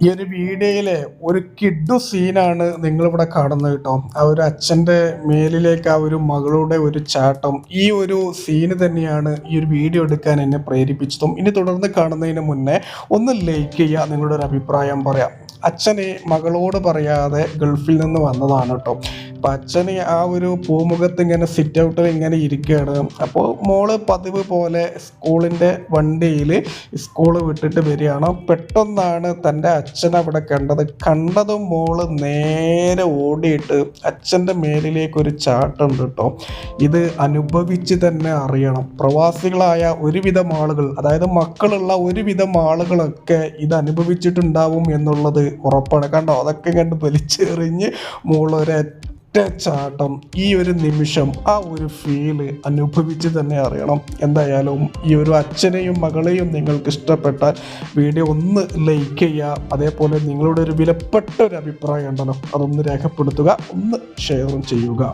ഈ ഒരു വീഡിയോയിലെ ഒരു കിഡു സീനാണ് നിങ്ങളിവിടെ കാണുന്നത് കേട്ടോ. ആ ഒരു അച്ഛൻ്റെ മേലിലേക്ക് ആ ഒരു മകളുടെ ഒരു ചാട്ടം, ഈ ഒരു സീന് തന്നെയാണ് ഈ ഒരു വീഡിയോ എടുക്കാൻ എന്നെ പ്രേരിപ്പിച്ചതും. ഇനി തുടർന്ന് കാണുന്നതിന് മുന്നേ ഒന്ന് ലൈക്ക് ചെയ്യുക, നിങ്ങളുടെ ഒരു അഭിപ്രായം പറയാം. അച്ഛന് മകളോട് പറയാതെ ഗൾഫിൽ നിന്ന് വന്നതാണ് കേട്ടോ. അപ്പം അച്ഛന് ആ ഒരു പൂമുഖത്ത് ഇങ്ങനെ സിറ്റ് ഔട്ടിൽ ഇങ്ങനെ ഇരിക്കുകയാണ്. അപ്പോൾ മോള് പതിവ് പോലെ സ്കൂളിൻ്റെ വണ്ടിയിൽ സ്കൂൾ വിട്ടിട്ട് വരികയാണ്. പെട്ടെന്നാണ് തൻ്റെ അച്ഛൻ അവിടെ കണ്ടതും മോള് നേരെ ഓടിയിട്ട് അച്ഛൻ്റെ മേലിലേക്ക് ഒരു ചാട്ടുണ്ട് കേട്ടോ. ഇത് അനുഭവിച്ച് തന്നെ അറിയണം. പ്രവാസികളായ ഒരുവിധം ആളുകൾ, അതായത് മക്കളുള്ള ഒരുവിധം ആളുകളൊക്കെ ഇത് അനുഭവിച്ചിട്ടുണ്ടാവും എന്നുള്ളത് ഉറപ്പാണ്. കണ്ടോ, അതൊക്കെ കണ്ട് വലിച്ചെറിഞ്ഞ് മോളൊരൊറ്റ ചാട്ടം. ഈ ഒരു നിമിഷം, ആ ഒരു ഫീല് അനുഭവിച്ച് തന്നെ അറിയണം. എന്തായാലും ഈ ഒരു അച്ഛനെയും മകളെയും നിങ്ങൾക്ക് ഇഷ്ടപ്പെട്ടാൽ വീഡിയോ ഒന്ന് ലൈക്ക് ചെയ്യുക. അതേപോലെ നിങ്ങളുടെ ഒരു വിലപ്പെട്ട ഒരു അഭിപ്രായം ഉണ്ടല്ലോ, അതൊന്ന് രേഖപ്പെടുത്തുക, ഒന്ന് ഷെയറും ചെയ്യുക.